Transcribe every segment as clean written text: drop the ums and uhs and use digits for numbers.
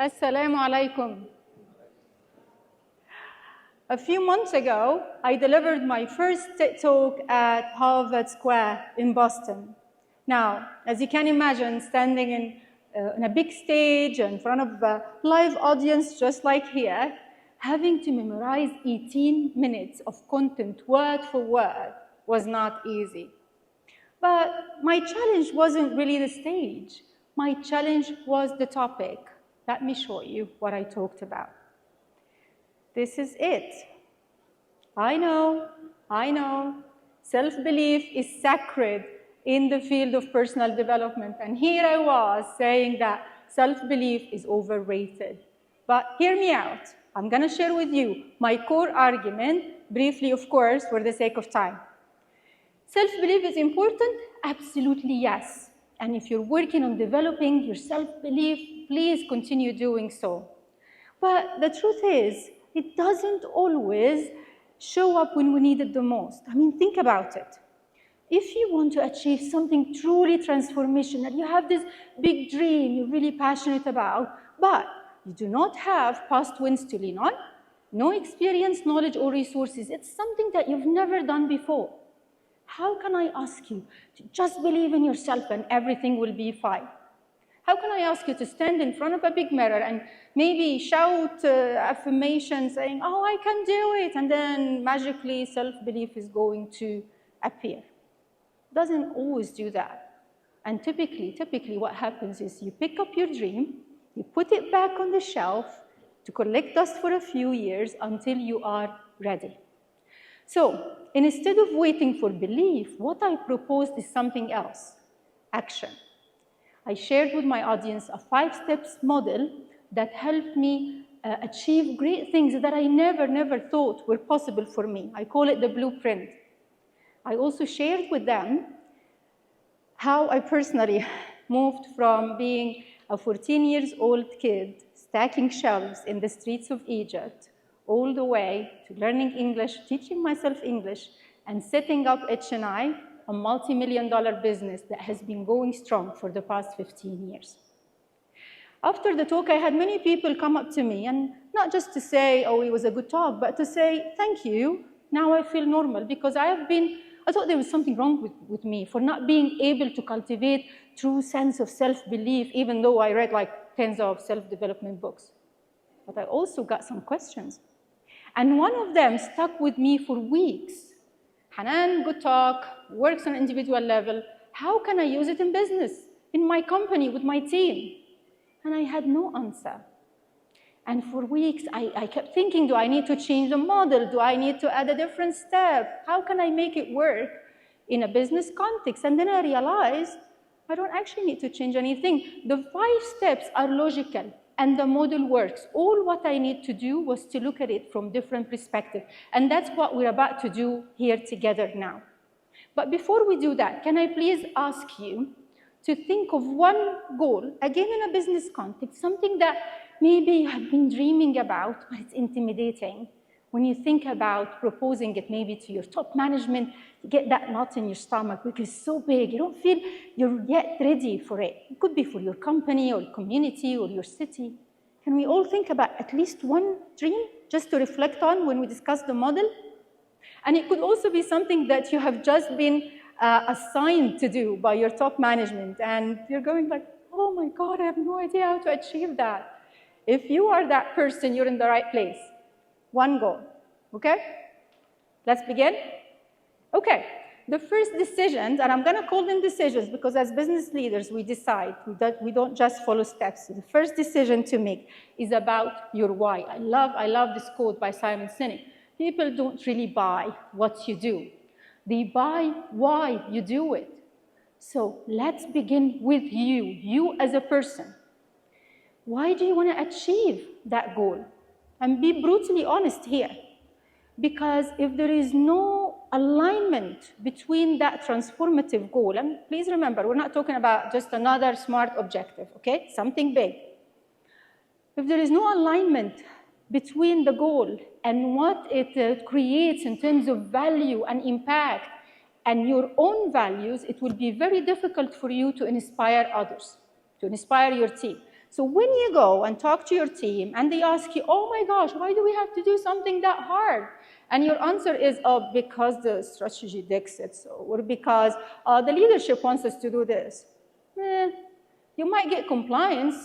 Assalamu alaikum. A few months ago, I delivered my first TED Talk at Harvard Square in Boston. Now, as you can imagine, standing in a big stage in front of a live audience just like here, having to memorize 18 minutes of content word for word was not easy. But my challenge wasn't really the stage. My challenge was the topic. Let me show you what I talked about. This is it. I know. Self-belief is sacred in the field of personal development. And here I was saying that self-belief is overrated. But hear me out. I'm going to share with you my core argument, briefly, of course, for the sake of time. Self-belief is important? Absolutely yes. And if you're working on developing your self-belief, please continue doing so. But the truth is, it doesn't always show up when we need it the most. I mean, think about it. If you want to achieve something truly transformational, you have this big dream you're really passionate about, but you do not have past wins to lean on, no experience, knowledge, or resources. It's something that you've never done before. How can I ask you to just believe in yourself and everything will be fine? How can I ask you to stand in front of a big mirror and maybe shout affirmations saying, oh, I can do it, and then magically self-belief is going to appear? It doesn't always do that. And typically what happens is you pick up your dream, you put it back on the shelf to collect dust for a few years until you are ready. So instead of waiting for belief, what I proposed is something else, action. I shared with my audience a 5-steps model that helped me achieve great things that I never thought were possible for me. I call it the blueprint. I also shared with them how I personally moved from being a 14-year-old kid stacking shelves in the streets of Egypt all the way to learning English, teaching myself English, and setting up HNI, a multi-million-dollar business that has been going strong for the past 15 years. After the talk, I had many people come up to me, and not just to say, oh, it was a good talk, but to say, thank you, now I feel normal, because I thought there was something wrong with me for not being able to cultivate true sense of self-belief, even though I read like tens of self-development books. But I also got some questions. And one of them stuck with me for weeks. Hanan, good talk, works on an individual level. How can I use it in business, in my company, with my team? And I had no answer. And for weeks, I kept thinking, do I need to change the model? Do I need to add a different step? How can I make it work in a business context? And then I realized I don't actually need to change anything. The 5 steps are logical, and the model works. All what I need to do was to look at it from different perspectives. And that's what we're about to do here together now. But before we do that, can I please ask you to think of one goal, again in a business context, something that maybe you have been dreaming about, but it's intimidating. When you think about proposing it maybe to your top management, you get that knot in your stomach because it's so big, you don't feel you're yet ready for it. It could be for your company or community or your city. Can we all think about at least one dream just to reflect on when we discuss the model? And it could also be something that you have just been assigned to do by your top management, and you're going like, oh my God, I have no idea how to achieve that. If you are that person, you're in the right place. One goal, okay? Let's begin. Okay, the first decisions, and I'm gonna call them decisions because as business leaders, we decide that we don't just follow steps. So the first decision to make is about your why. I love this quote by Simon Sinek. People don't really buy what you do. They buy why you do it. So let's begin with you as a person. Why do you want to achieve that goal? And be brutally honest here. Because if there is no alignment between that transformative goal, and please remember, we're not talking about just another smart objective, okay? Something big. If there is no alignment between the goal and what it creates in terms of value and impact and your own values, it will be very difficult for you to inspire others, to inspire your team. So when you go and talk to your team and they ask you, oh my gosh, why do we have to do something that hard? And your answer is, oh, because the strategy dictates so, or because the leadership wants us to do this. You might get compliance,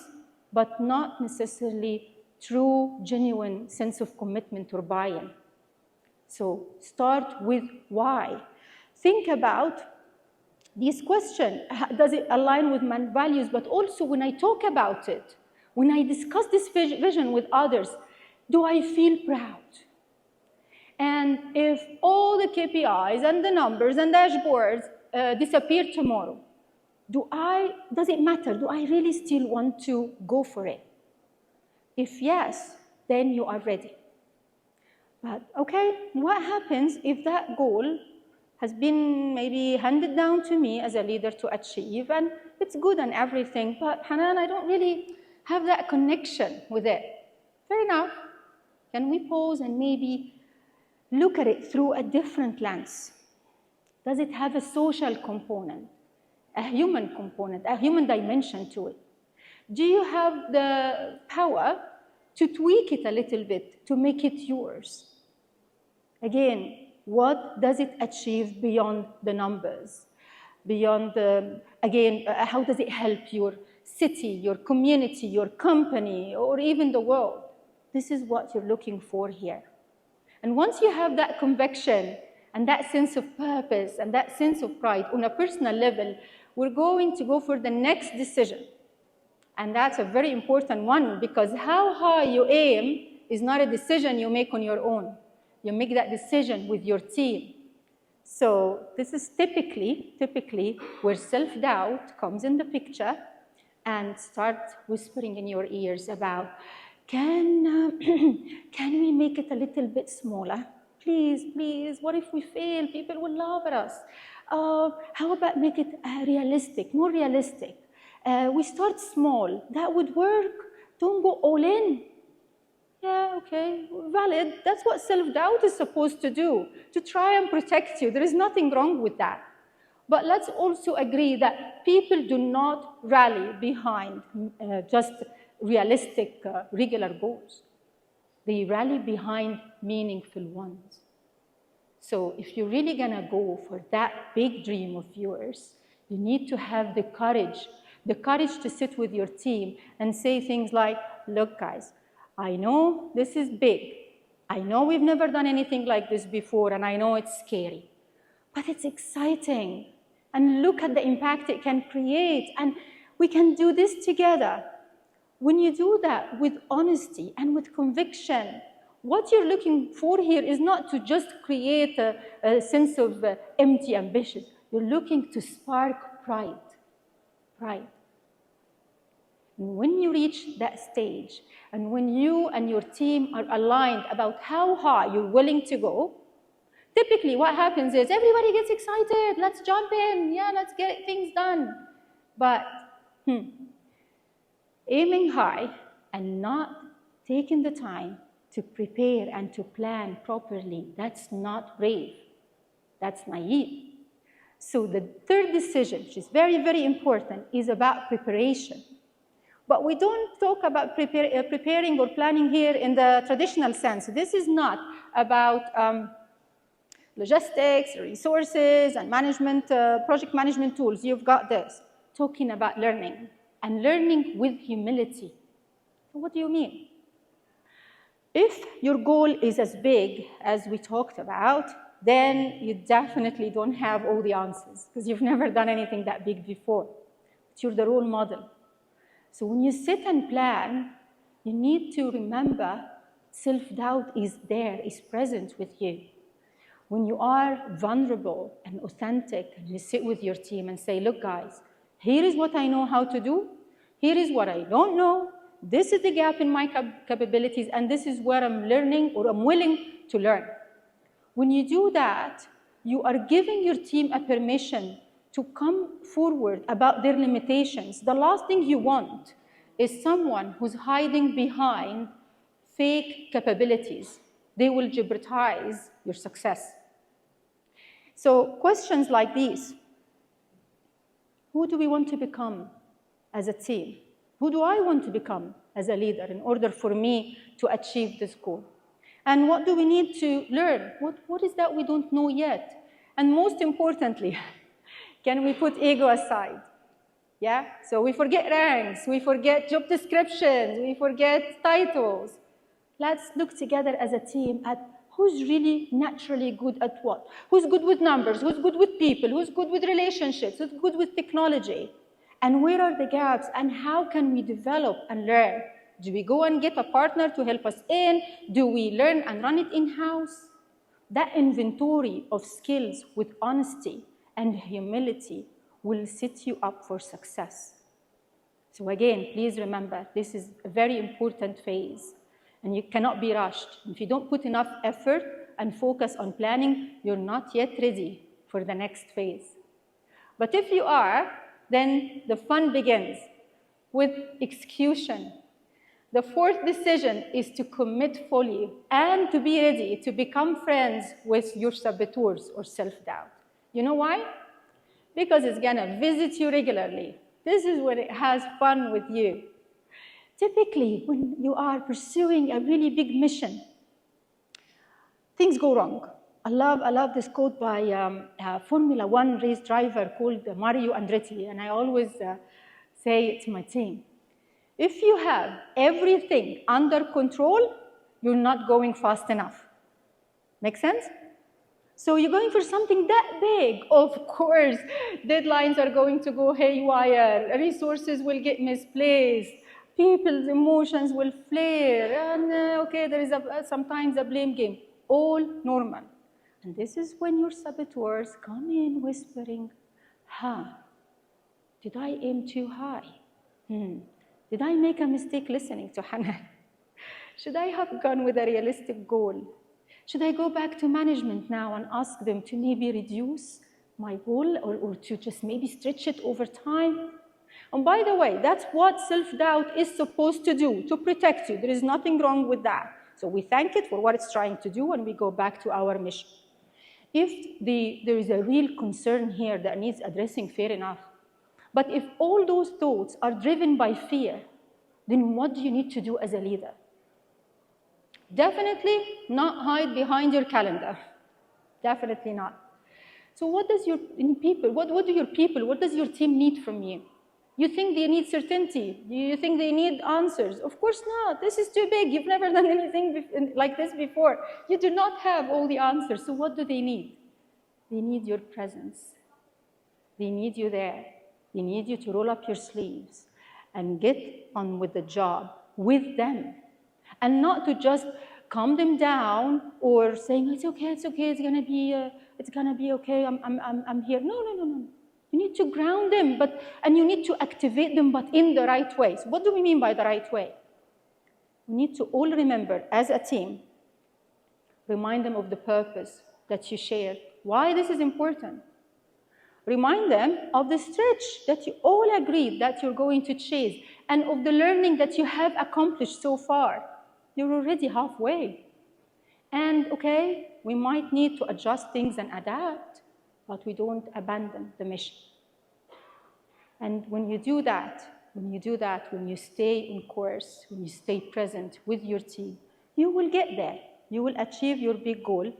but not necessarily true, genuine sense of commitment or buy-in. So start with why. Think about this question, does it align with my values? But also when I talk about it, when I discuss this vision with others, do I feel proud? And if all the KPIs and the numbers and dashboards disappear tomorrow, does it matter? Do I really still want to go for it? If yes, then you are ready. But okay, what happens if that goal has been maybe handed down to me as a leader to achieve, and it's good and everything, but Hanan, I don't really have that connection with it. Fair enough. Can we pause and maybe look at it through a different lens? Does it have a social component, a human component, a human dimension to it? Do you have the power to tweak it a little bit, to make it yours? Again, what does it achieve beyond the numbers? Beyond the, again, how does it help your city, your community, your company, or even the world? This is what you're looking for here. And once you have that conviction and that sense of purpose and that sense of pride on a personal level, we're going to go for the next decision. And that's a very important one, because how high you aim is not a decision you make on your own. You make that decision with your team. So this is typically where self-doubt comes in the picture and starts whispering in your ears about, can we make it a little bit smaller? Please, what if we fail? People will laugh at us. How about make it realistic, more realistic? We start small, that would work. Don't go all in. Yeah, okay, valid. That's what self-doubt is supposed to do, to try and protect you. There is nothing wrong with that. But let's also agree that people do not rally behind just realistic, regular goals. They rally behind meaningful ones. So if you're really gonna go for that big dream of yours, you need to have the courage to sit with your team and say things like, look guys, I know this is big. I know we've never done anything like this before, and I know it's scary, but it's exciting. And look at the impact it can create, and we can do this together. When you do that with honesty and with conviction, what you're looking for here is not to just create a sense of empty ambition. You're looking to spark pride. And when you reach that stage, and when you and your team are aligned about how high you're willing to go, typically what happens is everybody gets excited. Let's jump in. Yeah, let's get things done. But aiming high and not taking the time to prepare and to plan properly, that's not brave. That's naive. So the third decision, which is very, very important, is about preparation. But we don't talk about preparing or planning here in the traditional sense. This is not about logistics, resources, and management, project management tools. You've got this. Talking about learning, and learning with humility. What do you mean? If your goal is as big as we talked about, then you definitely don't have all the answers, because you've never done anything that big before. But you're the role model. So when you sit and plan, you need to remember self-doubt is there, is present with you. When you are vulnerable and authentic, and you sit with your team and say, look guys, here is what I know how to do, here is what I don't know, this is the gap in my capabilities, and this is where I'm learning or I'm willing to learn. When you do that, you are giving your team a permission to come forward about their limitations. The last thing you want is someone who's hiding behind fake capabilities. They will jeopardize your success. So questions like these: who do we want to become as a team? Who do I want to become as a leader in order for me to achieve this goal? And what do we need to learn? What is that we don't know yet? And most importantly, can we put ego aside? Yeah? So we forget ranks, we forget job descriptions, we forget titles. Let's look together as a team at who's really naturally good at what? Who's good with numbers? Who's good with people? Who's good with relationships? Who's good with technology? And where are the gaps? And how can we develop and learn? Do we go and get a partner to help us in? Do we learn and run it in-house? That inventory of skills with honesty and humility will set you up for success. So again, please remember, this is a very important phase, and you cannot be rushed. If you don't put enough effort and focus on planning, you're not yet ready for the next phase. But if you are, then the fun begins with execution. The fourth decision is to commit fully and to be ready to become friends with your saboteurs or self-doubt. You know why? Because it's gonna visit you regularly. This is when it has fun with you. Typically, when you are pursuing a really big mission, things go wrong. I love this quote by a Formula One race driver called Mario Andretti, and I always say it to my team. If you have everything under control, you're not going fast enough. Make sense? So you're going for something that big. Of course, deadlines are going to go haywire, resources will get misplaced, people's emotions will flare, and okay, there is sometimes a blame game. All normal. And this is when your saboteurs come in whispering, did I aim too high? Did I make a mistake listening to Hanan? Should I have gone with a realistic goal? Should I go back to management now and ask them to maybe reduce my goal or to just maybe stretch it over time? And by the way, that's what self-doubt is supposed to do, to protect you. There is nothing wrong with that. So we thank it for what it's trying to do and we go back to our mission. If there is a real concern here that needs addressing, fair enough. But if all those thoughts are driven by fear, then what do you need to do as a leader? Definitely not hide behind your calendar. Definitely not. So what does your people, what do your people, what does your team need from you? You think they need certainty? Do you think they need answers? Of course not. This is too big. You've never done anything like this before. You do not have all the answers. So what do they need? They need your presence. They need you there. They need you to roll up your sleeves and get on with the job with them. And not to just calm them down or saying, it's okay, it's gonna be okay, I'm here. No. You need to ground them, and you need to activate them, but in the right way. So what do we mean by the right way? We need to all remember, as a team, remind them of the purpose that you shared, why this is important. Remind them of the stretch that you all agreed that you're going to chase, and of the learning that you have accomplished so far. You're already halfway. And okay, we might need to adjust things and adapt, but we don't abandon the mission. And when you do that, when you stay in course, when you stay present with your team, you will get there. You will achieve your big goal,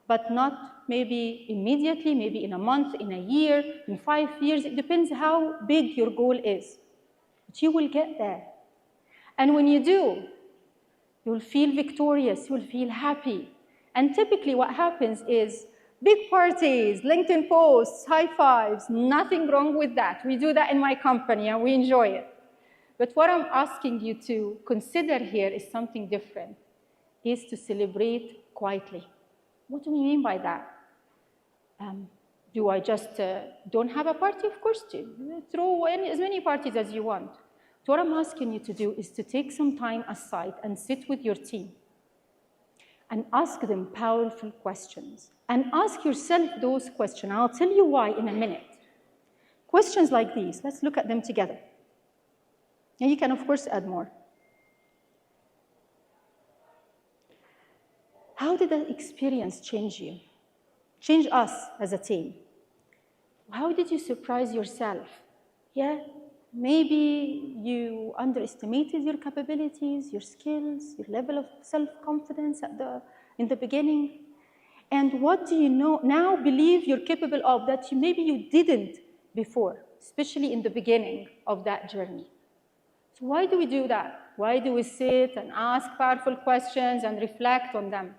but not maybe immediately, maybe in a month, in a year, in 5 years. It depends how big your goal is. But you will get there. And when you do, you'll feel victorious, you'll feel happy. And typically what happens is big parties, LinkedIn posts, high fives, nothing wrong with that. We do that in my company and we enjoy it. But what I'm asking you to consider here is something different, is to celebrate quietly. What do we mean by that? Do I just don't have a party? Of course, throw as many parties as you want. So what I'm asking you to do is to take some time aside and sit with your team and ask them powerful questions. And ask yourself those questions. I'll tell you why in a minute. Questions like these, let's look at them together. And you can, of course, add more. How did that experience change you? Change us as a team? How did you surprise yourself? Yeah? Maybe you underestimated your capabilities, your skills, your level of self-confidence in the beginning. And what do you now believe you're capable of that maybe you didn't before, especially in the beginning of that journey? So why do we do that? Why do we sit and ask powerful questions and reflect on them?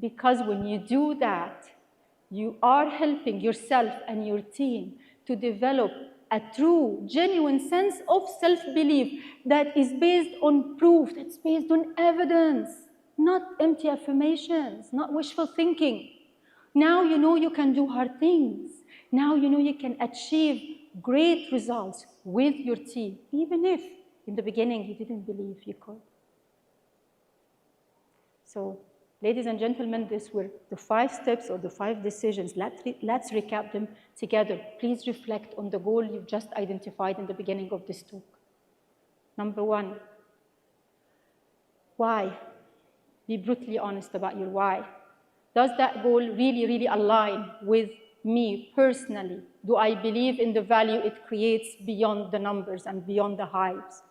Because when you do that, you are helping yourself and your team to develop a true, genuine sense of self-belief that is based on proof, that's based on evidence, not empty affirmations, not wishful thinking. Now you know you can do hard things. Now you know you can achieve great results with your team, even if in the beginning you didn't believe you could. So, ladies and gentlemen, these were the 5 steps or the 5 decisions. Let's recap them together. Please reflect on the goal you've just identified in the beginning of this talk. Number 1, why? Be brutally honest about your why. Does that goal really, really align with me personally? Do I believe in the value it creates beyond the numbers and beyond the hypes?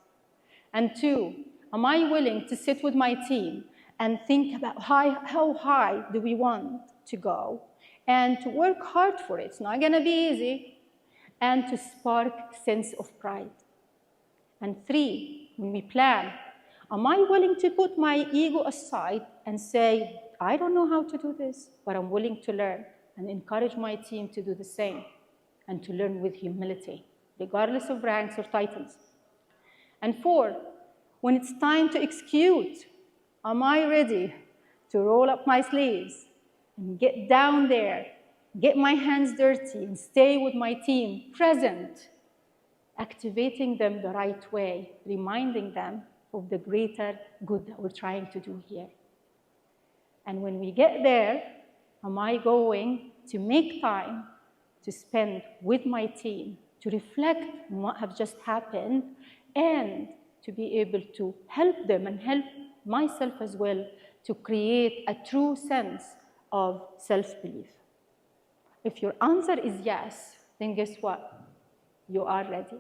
And 2, am I willing to sit with my team and think about how high do we want to go and to work hard for it? It's not going to be easy. And to spark a sense of pride. And 3, when we plan, am I willing to put my ego aside and say, I don't know how to do this, but I'm willing to learn, and encourage my team to do the same and to learn with humility, regardless of ranks or titles. And 4, when it's time to execute, am I ready to roll up my sleeves and get down there, get my hands dirty, and stay with my team present, activating them the right way, reminding them of the greater good that we're trying to do here? And when we get there, am I going to make time to spend with my team, to reflect on what has just happened, and to be able to help them and help myself as well to create a true sense of self-belief? If your answer is yes, then guess what? You are ready.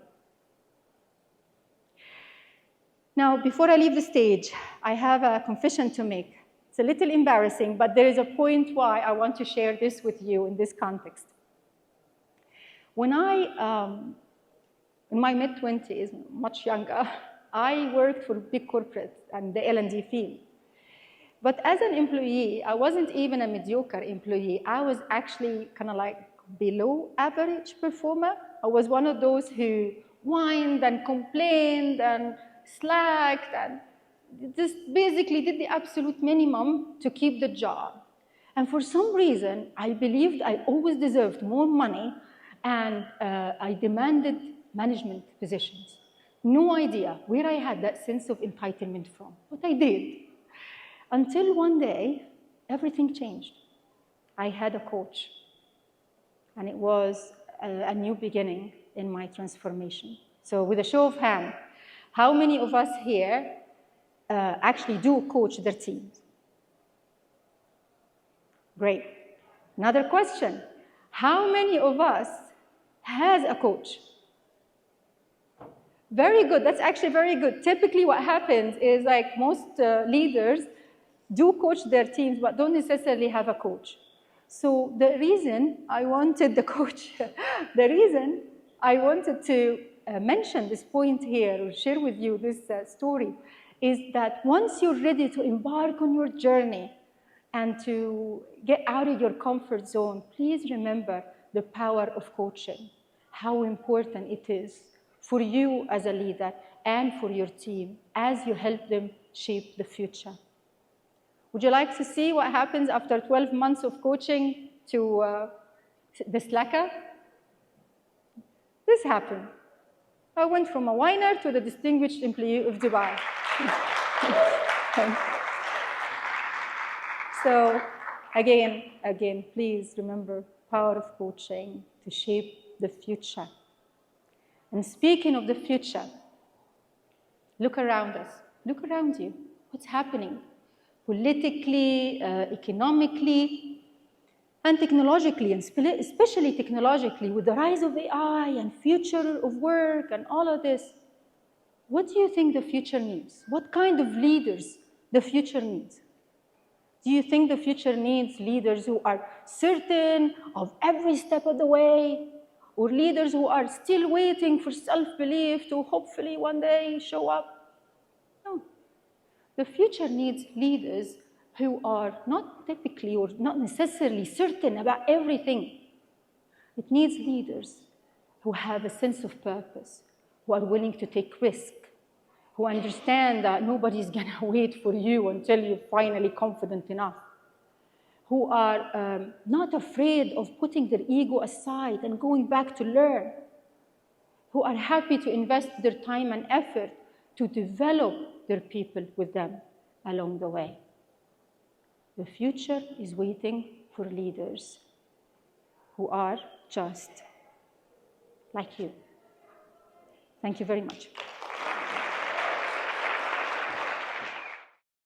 Now, before I leave the stage, I have a confession to make. It's a little embarrassing, but there is a point why I want to share this with you in this context. When in my mid-20s, much younger, I worked for big corporates and the L&D field. But as an employee, I wasn't even a mediocre employee. I was actually kind of like below average performer. I was one of those who whined and complained and slacked and just basically did the absolute minimum to keep the job. And for some reason, I believed I always deserved more money, and I demanded management positions. No idea where I had that sense of entitlement from, but I did. Until one day, everything changed. I had a coach, and it was a new beginning in my transformation. So with a show of hands, how many of us here actually do coach their teams? Great. Another question. How many of us has a coach? Very good. That's actually very good. Typically what happens is like most leaders do coach their teams, but don't necessarily have a coach. So the reason I wanted the coach, the reason I wanted to mention this point here or share with you this story is that once you're ready to embark on your journey and to get out of your comfort zone, please remember the power of coaching, how important it is for you as a leader and for your team as you help them shape the future. Would you like to see what happens after 12 months of coaching to the slacker? This happened. I went from a whiner to the distinguished employee of Dubai. So again, please remember power of coaching to shape the future. And speaking of the future, look around us. Look around you. What's happening? Politically, economically, And technologically, and especially technologically, with the rise of AI and future of work and all of this, what do you think the future needs? What kind of leaders the future needs? Do you think the future needs leaders who are certain of every step of the way, or leaders who are still waiting for self-belief to hopefully one day show up? No. The future needs leaders who are not typically or not necessarily certain about everything. It needs leaders who have a sense of purpose, who are willing to take risk, who understand that nobody's going to wait for you until you're finally confident enough, who are not afraid of putting their ego aside and going back to learn, who are happy to invest their time and effort to develop their people with them along the way. The future is waiting for leaders who are just like you. Thank you very much.